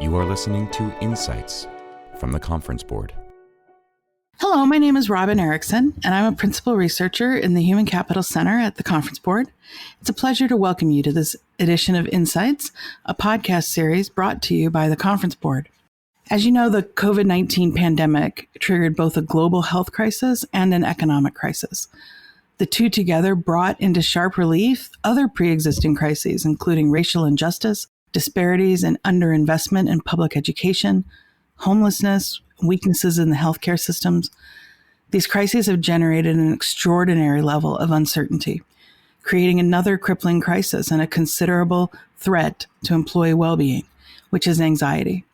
You are listening to Insights from the Conference Board. Hello, my name is Robin Erickson, and I'm a principal researcher in the Human Capital Center at the Conference Board. It's a pleasure to welcome you to this edition of Insights, a podcast series brought to you by the Conference Board. As you know, the COVID-19 pandemic triggered both a global health crisis and an economic crisis. The two together brought into sharp relief other pre-existing crises, including racial injustice, disparities and underinvestment in public education, homelessness, weaknesses in the healthcare systems. These crises have generated an extraordinary level of uncertainty, creating another crippling crisis and a considerable threat to employee well-being, which is anxiety.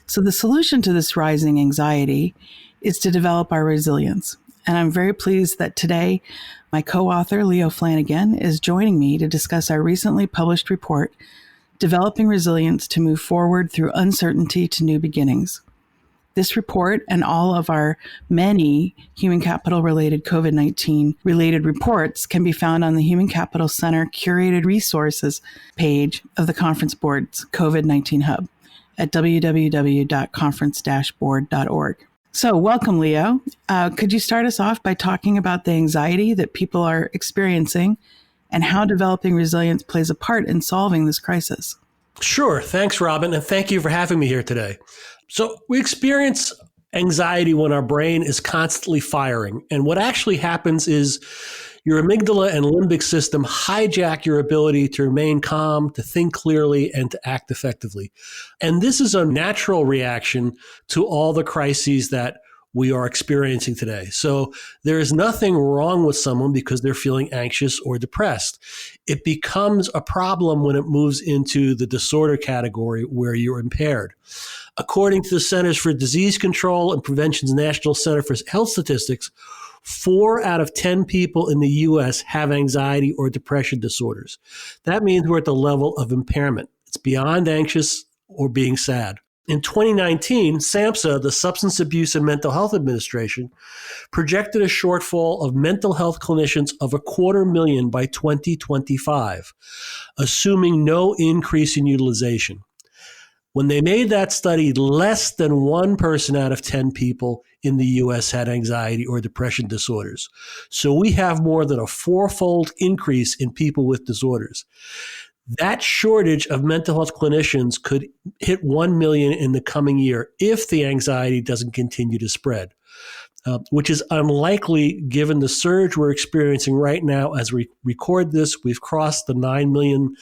So the solution to this rising anxiety is to develop our resilience. And I'm very pleased that today my co-author, Leo Flanagan, is joining me to discuss our recently published report, Developing Resilience to Move Forward Through Uncertainty to New Beginnings. This report and all of our many human capital related COVID-19 related reports can be found on the Human Capital Center curated resources page of the Conference Board's COVID-19 Hub at www.conference-board.org. So welcome, Leo. Could you start us off by talking about the anxiety that people are experiencing and how developing resilience plays a part in solving this crisis? Sure. Thanks, Robin. And thank you for having me here today. So we experience anxiety when our brain is constantly firing. And what actually happens is your amygdala and limbic system hijack your ability to remain calm, to think clearly, and to act effectively. And this is a natural reaction to all the crises that we are experiencing today. So there is nothing wrong with someone because they're feeling anxious or depressed. It becomes a problem when it moves into the disorder category where you're impaired. According to the Centers for Disease Control and Prevention's National Center for Health Statistics, 4 out of 10 people in the U.S. have anxiety or depression disorders. That means we're at the level of impairment. It's beyond anxious or being sad. In 2019, SAMHSA, the Substance Abuse and Mental Health Administration, projected a shortfall of mental health clinicians of 250,000 by 2025, assuming no increase in utilization. When they made that study, less than 1 person out of 10 people in the U.S. had anxiety or depression disorders. So we have more than a 4-fold increase in people with disorders. That shortage of mental health clinicians could hit 1 million in the coming year if the anxiety doesn't continue to spread, which is unlikely given the surge we're experiencing right now. As we record this, we've crossed the 9 million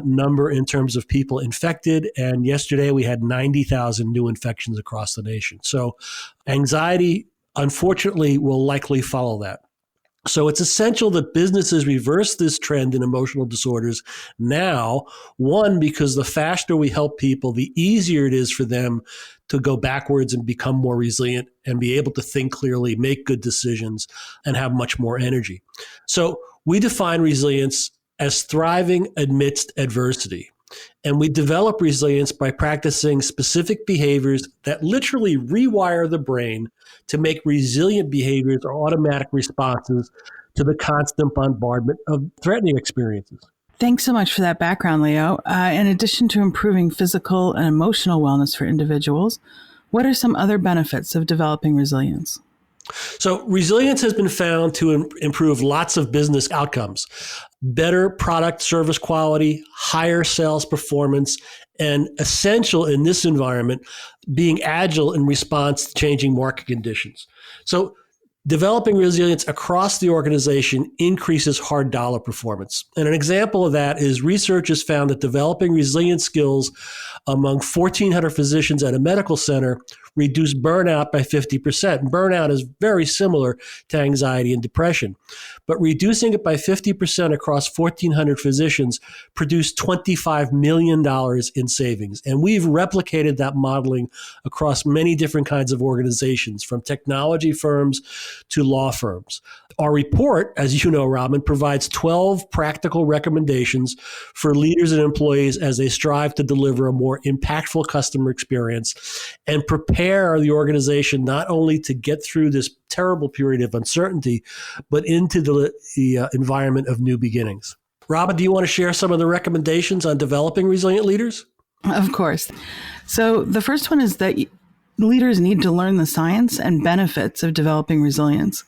number in terms of people infected. And yesterday we had 90,000 new infections across the nation. So anxiety, unfortunately, will likely follow that. So it's essential that businesses reverse this trend in emotional disorders now, one, because the faster we help people, the easier it is for them to go backwards and become more resilient and be able to think clearly, make good decisions, and have much more energy. So we define resilience as thriving amidst adversity. And we develop resilience by practicing specific behaviors that literally rewire the brain to make resilient behaviors or automatic responses to the constant bombardment of threatening experiences. Thanks so much for that background, Leo. In addition to improving physical and emotional wellness for individuals, what are some other benefits of developing resilience? So resilience has been found to improve lots of business outcomes, better product service quality, higher sales performance, and essential in this environment, being agile in response to changing market conditions. So developing resilience across the organization increases hard dollar performance. And an example of that is research has found that developing resilient skills among 1,400 physicians at a medical center reduced burnout by 50%. Burnout is very similar to anxiety and depression. But reducing it by 50% across 1,400 physicians produced $25 million in savings. And we've replicated that modeling across many different kinds of organizations, from technology firms to law firms. Our report, as you know, Robin, provides 12 practical recommendations for leaders and employees as they strive to deliver a more impactful customer experience and prepare the organization not only to get through this terrible period of uncertainty, but into the environment of new beginnings. Robin, do you want to share some of the recommendations on developing resilient leaders? Of course. So the first one is that leaders need to learn the science and benefits of developing resilience.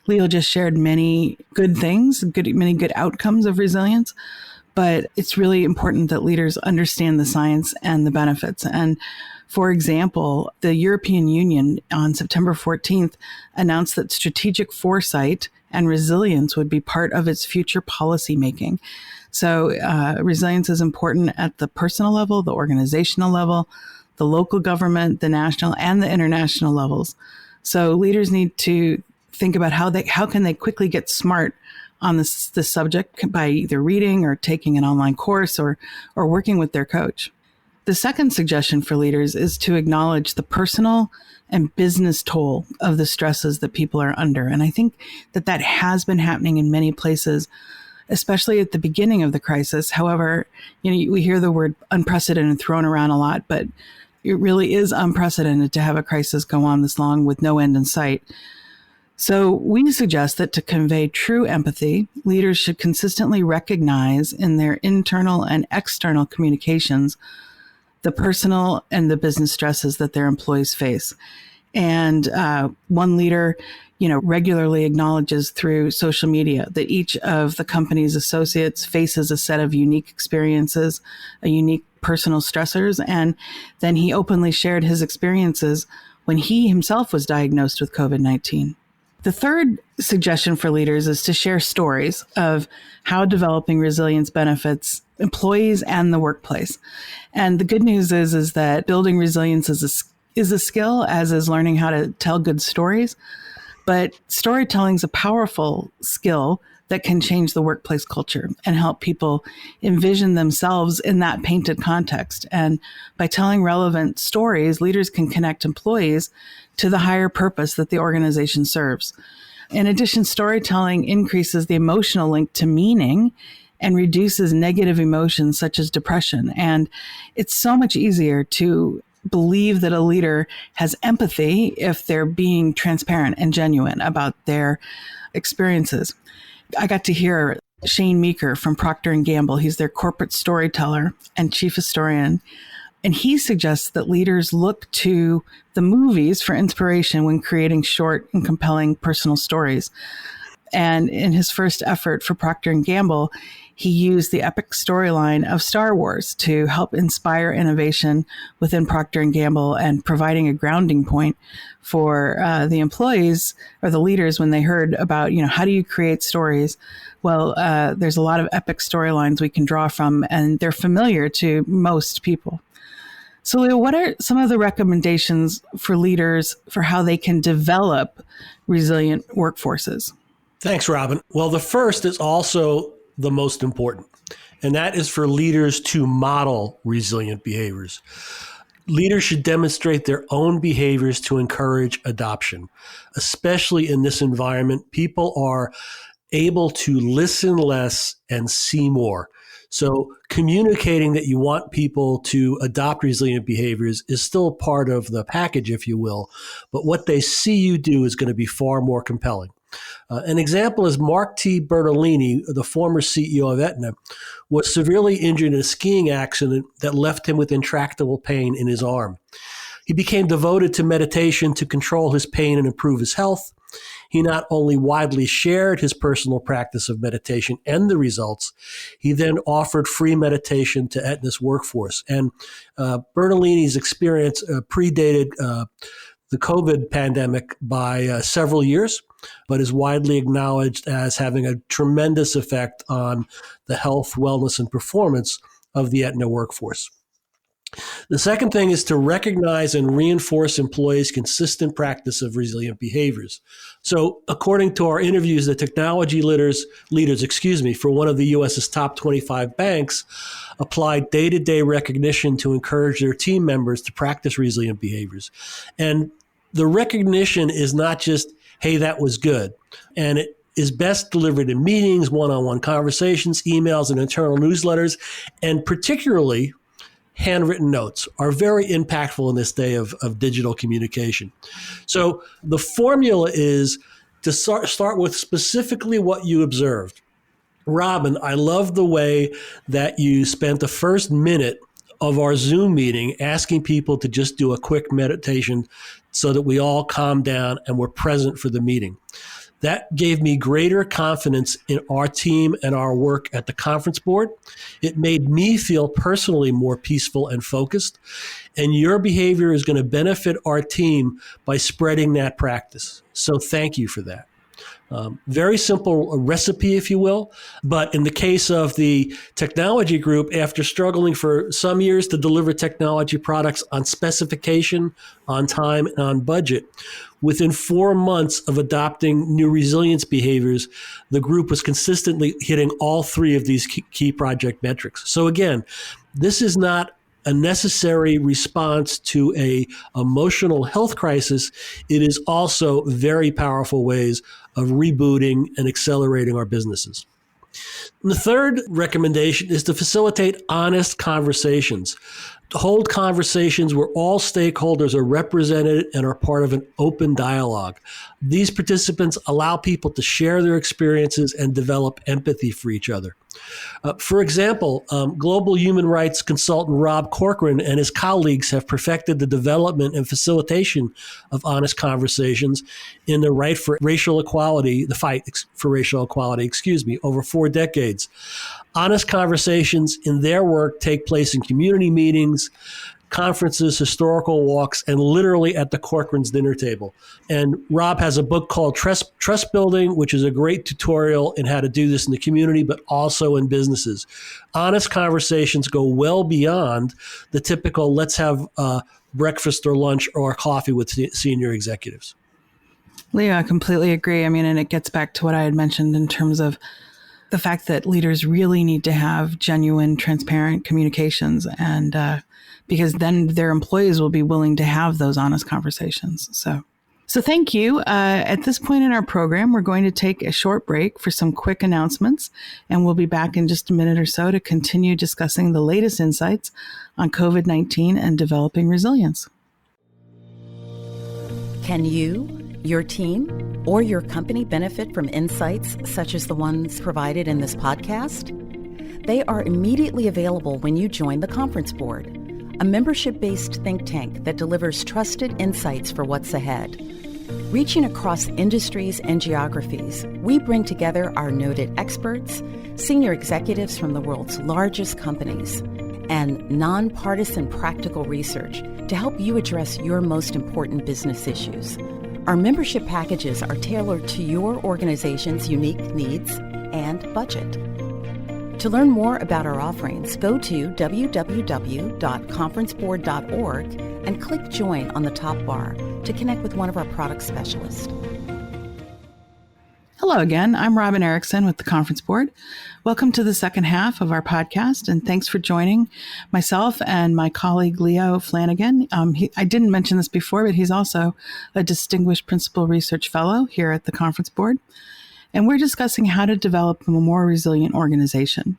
Leo just shared many good things, many good outcomes of resilience, but it's really important that leaders understand the science and the benefits. And for example, the European Union on September 14th announced that strategic foresight and resilience would be part of its future policy making. So resilience is important at the personal level, the organizational level, the local government, the national and the international levels. So leaders need to think about how can they quickly get smart on this subject by either reading or taking an online course or working with their coach. The second suggestion for leaders is to acknowledge the personal and business toll of the stresses that people are under. And I think that has been happening in many places, especially at the beginning of the crisis. However, we hear the word unprecedented thrown around a lot, but it really is unprecedented to have a crisis go on this long with no end in sight. So we suggest that to convey true empathy, leaders should consistently recognize in their internal and external communications the personal and the business stresses that their employees face. And one leader, regularly acknowledges through social media that each of the company's associates faces a set of unique experiences, a unique personal stressors. And then he openly shared his experiences when he himself was diagnosed with COVID-19. The third suggestion for leaders is to share stories of how developing resilience benefits employees and the workplace. And the good news is that building resilience is a skill, as is learning how to tell good stories. But storytelling is a powerful skill that can change the workplace culture and help people envision themselves in that painted context. And by telling relevant stories, leaders can connect employees to the higher purpose that the organization serves. In addition, storytelling increases the emotional link to meaning and reduces negative emotions such as depression. And it's so much easier to believe that a leader has empathy if they're being transparent and genuine about their experiences. I got to hear Shane Meeker from Procter & Gamble. He's their corporate storyteller and chief historian. And he suggests that leaders look to the movies for inspiration when creating short and compelling personal stories. And in his first effort for Procter & Gamble, he used the epic storyline of Star Wars to help inspire innovation within Procter & Gamble and providing a grounding point for the employees or the leaders when they heard about, how do you create stories? Well, there's a lot of epic storylines we can draw from, and they're familiar to most people. So, Leo, what are some of the recommendations for leaders for how they can develop resilient workforces? Thanks, Robin. Well, the first is also the most important, and that is for leaders to model resilient behaviors. Leaders should demonstrate their own behaviors to encourage adoption. Especially in this environment, people are able to listen less and see more. So communicating that you want people to adopt resilient behaviors is still part of the package, if you will, but what they see you do is going to be far more compelling. An example is Mark T. Bertolini, the former CEO of Aetna, was severely injured in a skiing accident that left him with intractable pain in his arm. He became devoted to meditation to control his pain and improve his health. He not only widely shared his personal practice of meditation and the results, he then offered free meditation to Aetna's workforce. And Bertolini's experience predated the COVID pandemic by several years, but is widely acknowledged as having a tremendous effect on the health, wellness, and performance of the Aetna workforce. The second thing is to recognize and reinforce employees' consistent practice of resilient behaviors. So according to our interviews, the technology leaders, for one of the U.S.'s top 25 banks applied day-to-day recognition to encourage their team members to practice resilient behaviors. And the recognition is not just, hey, that was good. And it is best delivered in meetings, one-on-one conversations, emails, and internal newsletters, and particularly handwritten notes are very impactful in this day of digital communication. So the formula is to start with specifically what you observed. Robin, I love the way that you spent the first minute of our Zoom meeting, asking people to just do a quick meditation so that we all calm down and we're present for the meeting. That gave me greater confidence in our team and our work at the conference board. It made me feel personally more peaceful and focused. And your behavior is going to benefit our team by spreading that practice. So thank you for that. Very simple recipe, if you will. But in the case of the technology group, after struggling for some years to deliver technology products on specification, on time, and on budget, within 4 months of adopting new resilience behaviors, the group was consistently hitting all 3 of these key project metrics. So again, this is not a necessary response to a emotional health crisis. It is also very powerful ways of rebooting and accelerating our businesses. And the third recommendation is to facilitate honest conversations. To hold conversations where all stakeholders are represented and are part of an open dialogue. These participants allow people to share their experiences and develop empathy for each other. For example, global human rights consultant Rob Corcoran and his colleagues have perfected the development and facilitation of honest conversations in the fight for racial equality, over 4 decades. Honest conversations in their work take place in community meetings, conferences, historical walks, and literally at the Corcoran's dinner table. And Rob has a book called Trust Building, which is a great tutorial in how to do this in the community, but also in businesses. Honest conversations go well beyond the typical let's have breakfast or lunch or coffee with senior executives. Leo, I completely agree. I mean, and it gets back to what I had mentioned in terms of the fact that leaders really need to have genuine, transparent communications, and because then their employees will be willing to have those honest conversations. So thank you. At this point in our program, we're going to take a short break for some quick announcements, and we'll be back in just a minute or so to continue discussing the latest insights on COVID-19 and developing resilience. Can you, your team, or your company benefit from insights such as the ones provided in this podcast? They are immediately available when you join the Conference Board, a membership-based think tank that delivers trusted insights for what's ahead. Reaching across industries and geographies, we bring together our noted experts, senior executives from the world's largest companies, and nonpartisan practical research to help you address your most important business issues. Our membership packages are tailored to your organization's unique needs and budget. To learn more about our offerings, go to www.conferenceboard.org and click Join on the top bar to connect with one of our product specialists. Hello again. I'm Robin Erickson with the Conference Board. Welcome to the second half of our podcast, and thanks for joining myself and my colleague Leo Flanagan. I didn't mention this before, but he's also a distinguished principal research fellow here at the Conference Board. And we're discussing how to develop a more resilient organization.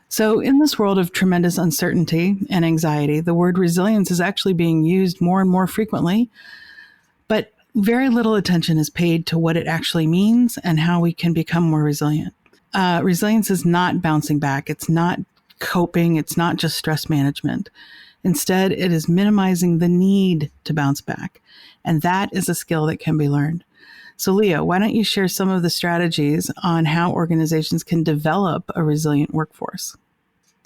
So in this world of tremendous uncertainty and anxiety, the word resilience is actually being used more and more frequently, but very little attention is paid to what it actually means and how we can become more resilient. Resilience is not bouncing back. It's not coping. It's not just stress management. Instead, it is minimizing the need to bounce back. And that is a skill that can be learned. So Leo, why don't you share some of the strategies on how organizations can develop a resilient workforce?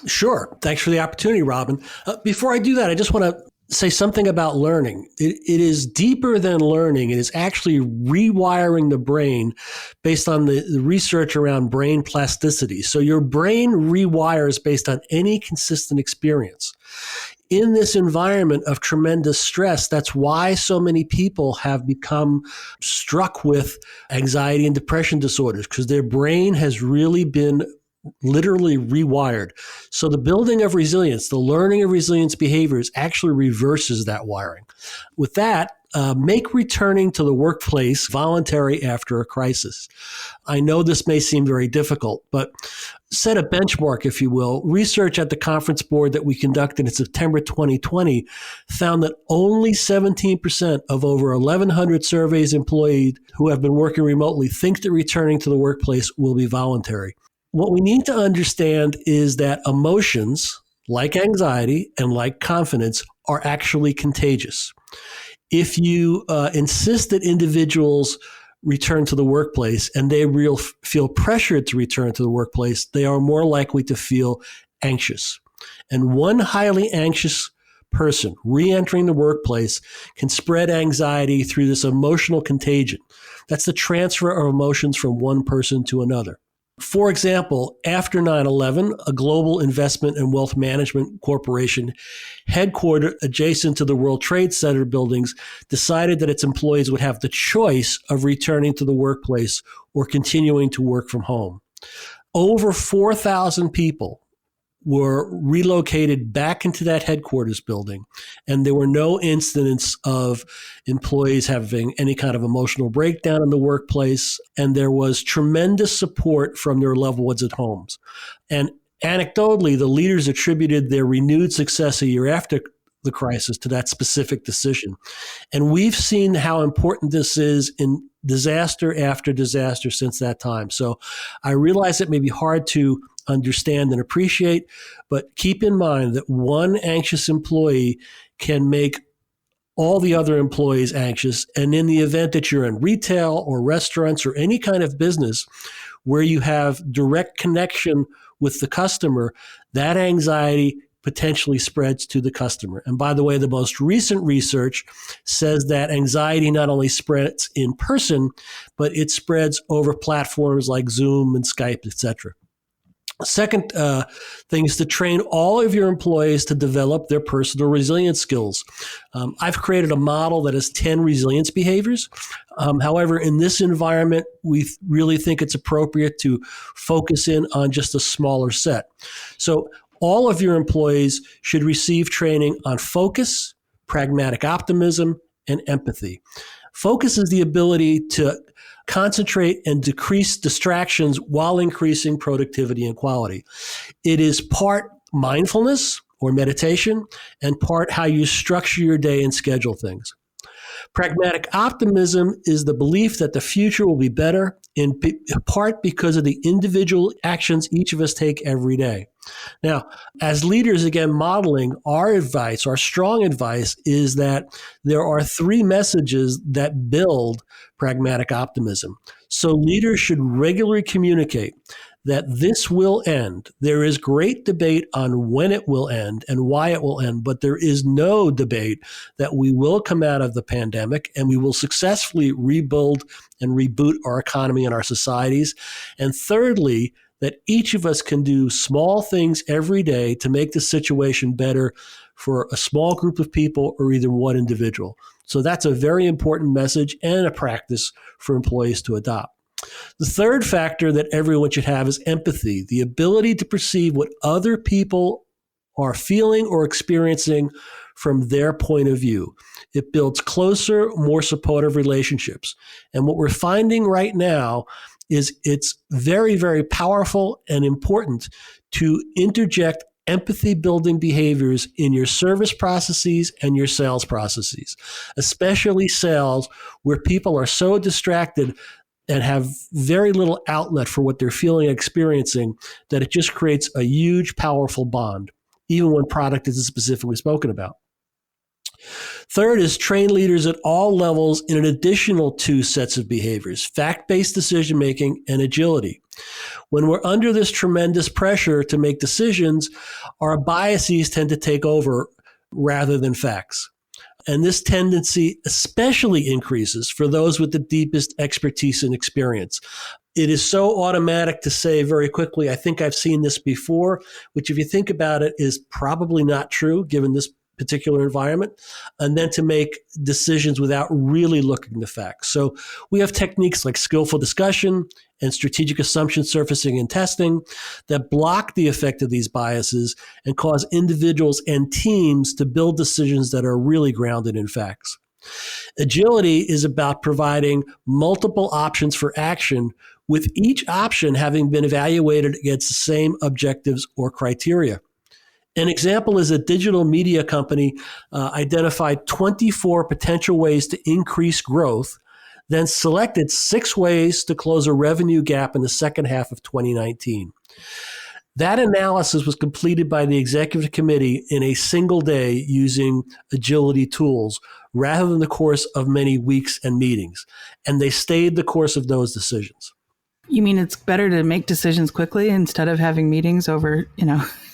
Sure. Thanks for the opportunity, Robin. Before I do that, I just want to say something about learning. It is deeper than learning. It is actually rewiring the brain based on the research around brain plasticity. So your brain rewires based on any consistent experience. In this environment of tremendous stress, that's why so many people have become struck with anxiety and depression disorders, because their brain has really been literally rewired. So the building of resilience, the learning of resilience behaviors actually reverses that wiring. With that, make returning to the workplace voluntary after a crisis. I know this may seem very difficult, but set a benchmark, if you will. Research at the Conference Board that we conducted in September 2020 found that only 17% of over 1,100 surveys employees who have been working remotely think that returning to the workplace will be voluntary. What we need to understand is that emotions, like anxiety and like confidence, are actually contagious. If you insist that individuals return to the workplace and they feel pressured to return to the workplace, they are more likely to feel anxious. And one highly anxious person re-entering the workplace can spread anxiety through this emotional contagion. That's the transfer of emotions from one person to another. For example, after 9/11, a global investment and wealth management corporation headquartered adjacent to the World Trade Center buildings decided that its employees would have the choice of returning to the workplace or continuing to work from home. Over 4,000 people were relocated back into that headquarters building, and there were no incidents of employees having any kind of emotional breakdown in the workplace, and there was tremendous support from their loved ones at homes. And anecdotally, the leaders attributed their renewed success a year after the crisis to that specific decision. And we've seen how important this is in disaster after disaster since that time. So I realize it may be hard to understand and appreciate, but keep in mind that one anxious employee can make all the other employees anxious. And in the event that you're in retail or restaurants or any kind of business where you have direct connection with the customer, that anxiety potentially spreads to the customer. And by the way, the most recent research says that anxiety not only spreads in person, but it spreads over platforms like Zoom and Skype, etc. Second thing is to train all of your employees to develop their personal resilience skills. I've created a model that has 10 resilience behaviors. However, in this environment, we really think it's appropriate to focus in on just a smaller set. So all of your employees should receive training on focus, pragmatic optimism, and empathy. Focus is the ability to concentrate and decrease distractions while increasing productivity and quality. It is part mindfulness or meditation and part how you structure your day and schedule things. Pragmatic optimism is the belief that the future will be better, in part because of the individual actions each of us take every day. Now, as leaders, again, modeling our advice, our strong advice is that there are 3 messages that build pragmatic optimism. So leaders should regularly communicate that this will end. There is great debate on when it will end and why it will end, but there is no debate that we will come out of the pandemic and we will successfully rebuild and reboot our economy and our societies. And thirdly, that each of us can do small things every day to make the situation better for a small group of people or either one individual. So that's a very important message and a practice for employees to adopt. The third factor that everyone should have is empathy, the ability to perceive what other people are feeling or experiencing from their point of view. It builds closer, more supportive relationships. And what we're finding right now is it's very, very powerful and important to interject empathy-building behaviors in your service processes and your sales processes, especially sales where people are so distracted and have very little outlet for what they're feeling and experiencing that it just creates a huge, powerful bond, even when product isn't specifically spoken about. Third is train leaders at all levels in an additional 2 sets of behaviors, fact-based decision-making and agility. When we're under this tremendous pressure to make decisions, our biases tend to take over rather than facts. And this tendency especially increases for those with the deepest expertise and experience. It is so automatic to say very quickly, I think I've seen this before, which if you think about it is probably not true given this particular environment, and then to make decisions without really looking at the facts. So we have techniques like skillful discussion and strategic assumption surfacing and testing that block the effect of these biases and cause individuals and teams to build decisions that are really grounded in facts. Agility is about providing multiple options for action, with each option having been evaluated against the same objectives or criteria. An example is a digital media company identified 24 potential ways to increase growth, then selected 6 ways to close a revenue gap in the second half of 2019. That analysis was completed by the executive committee in a single day using agility tools rather than the course of many weeks and meetings. And they stayed the course of those decisions. You mean it's better to make decisions quickly instead of having meetings over,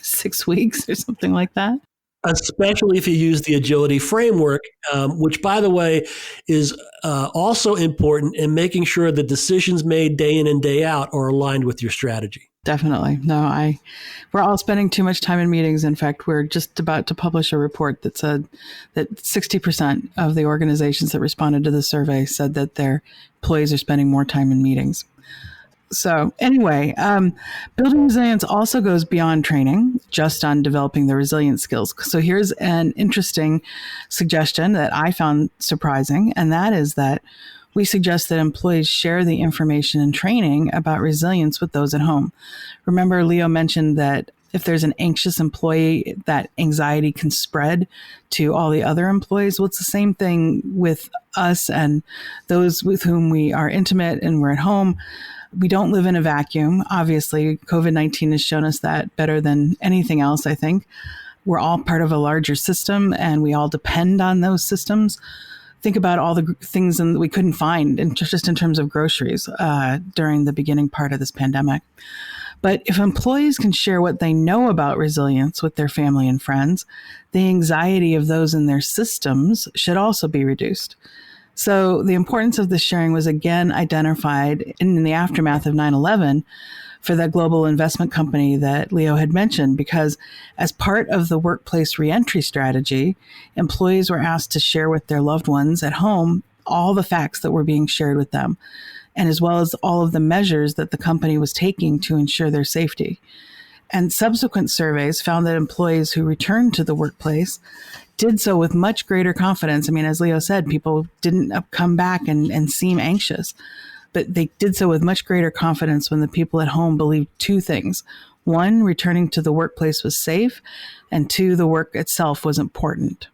6 weeks or something like that? Especially if you use the agility framework, which, by the way, is also important in making sure the decisions made day in and day out are aligned with your strategy. Definitely. No, we're all spending too much time in meetings. In fact, we're just about to publish a report that said that 60% of the organizations that responded to the survey said that their employees are spending more time in meetings. So anyway, building resilience also goes beyond training, just on developing the resilient skills. So here's an interesting suggestion that I found surprising, and that is that we suggest that employees share the information and training about resilience with those at home. Remember, Leo mentioned that if there's an anxious employee, that anxiety can spread to all the other employees. Well, it's the same thing with us and those with whom we are intimate and we're at home. We don't live in a vacuum. Obviously, COVID-19 has shown us that better than anything else, I think. We're all part of a larger system, and we all depend on those systems. Think about all the things that we couldn't find, just in terms of groceries, during the beginning part of this pandemic. But if employees can share what they know about resilience with their family and friends, the anxiety of those in their systems should also be reduced. So the importance of this sharing was again identified in the aftermath of 9/11 for that global investment company that Leo had mentioned, because as part of the workplace reentry strategy, employees were asked to share with their loved ones at home all the facts that were being shared with them, and as well as all of the measures that the company was taking to ensure their safety. And subsequent surveys found that employees who returned to the workplace did so with much greater confidence. I mean, as Leo said, people didn't come back and seem anxious, but they did so with much greater confidence when the people at home believed two things. One, returning to the workplace was safe, and two, the work itself was important.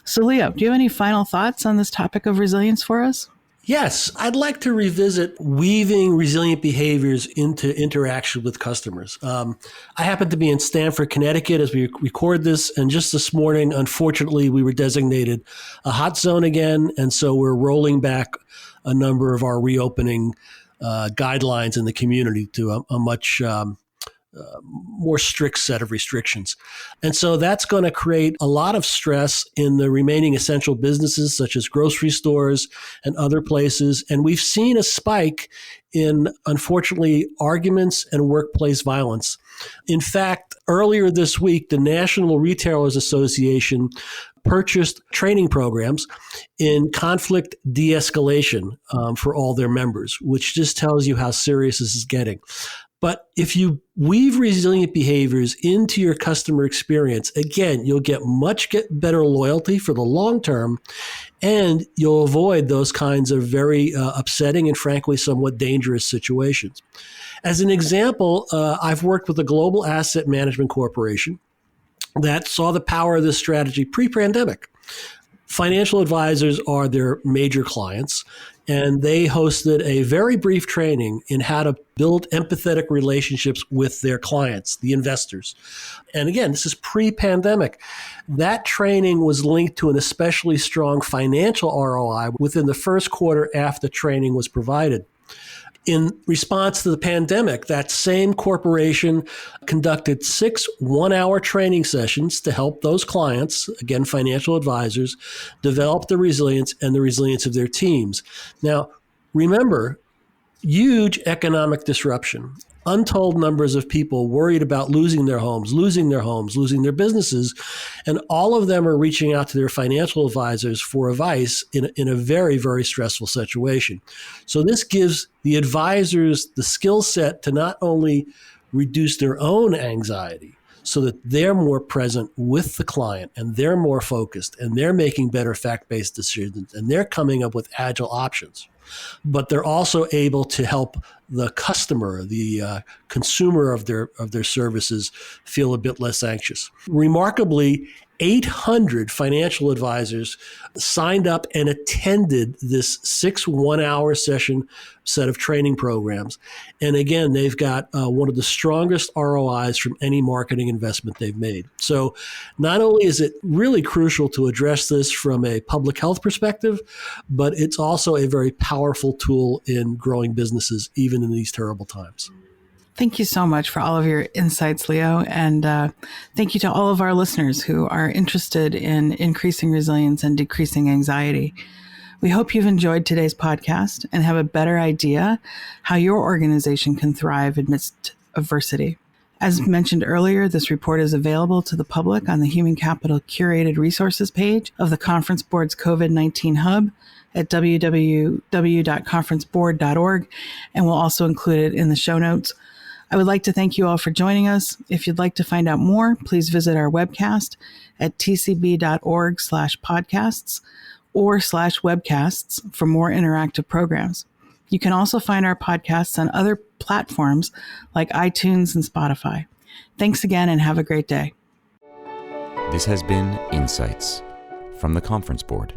So Leo, do you have any final thoughts on this topic of resilience for us? Yes, I'd like to revisit weaving resilient behaviors into interaction with customers. I happen to be in Stamford, Connecticut as we record this, and just this morning, unfortunately, we were designated a hot zone again, and so we're rolling back a number of our reopening guidelines in the community to a much more strict set of restrictions. And so that's going to create a lot of stress in the remaining essential businesses, such as grocery stores and other places. And we've seen a spike in, unfortunately, arguments and workplace violence. In fact, earlier this week, the National Retailers Association purchased training programs in conflict de-escalation for all their members, which just tells you how serious this is getting. But if you weave resilient behaviors into your customer experience, again, you'll get better loyalty for the long term, and you'll avoid those kinds of very upsetting and frankly somewhat dangerous situations. As an example, I've worked with a global asset management corporation that saw the power of this strategy pre-pandemic. Financial advisors are their major clients, and they hosted a very brief training in how to build empathetic relationships with their clients, the investors. And again, this is pre-pandemic. That training was linked to an especially strong financial ROI within the first quarter after the training was provided. In response to the pandemic, that same corporation conducted 6 one-hour training sessions to help those clients, again, financial advisors, develop the resilience and the resilience of their teams. Now, remember, huge economic disruption. Untold numbers of people worried about losing their homes, losing their businesses, and all of them are reaching out to their financial advisors for advice in a very, very stressful situation. So this gives the advisors the skill set to not only reduce their own anxiety so that they're more present with the client and they're more focused and they're making better fact-based decisions and they're coming up with agile options, but they're also able to help the customer, the consumer of their services feel a bit less anxious. Remarkably, 800 financial advisors signed up and attended this 6 one-hour session set of training programs. And again, they've got one of the strongest ROIs from any marketing investment they've made. So not only is it really crucial to address this from a public health perspective, but it's also a very powerful tool in growing businesses, even in these terrible times. Thank you so much for all of your insights, Leo. And thank you to all of our listeners who are interested in increasing resilience and decreasing anxiety. We hope you've enjoyed today's podcast and have a better idea how your organization can thrive amidst adversity. As mentioned earlier, this report is available to the public on the Human Capital Curated Resources page of the Conference Board's COVID-19 Hub at www.conferenceboard.org, and we'll also include it in the show notes. I would like to thank you all for joining us. If you'd like to find out more, please visit our webcast at tcb.org/podcasts or /webcasts for more interactive programs. You can also find our podcasts on other platforms like iTunes and Spotify. Thanks again and have a great day. This has been Insights from the Conference Board.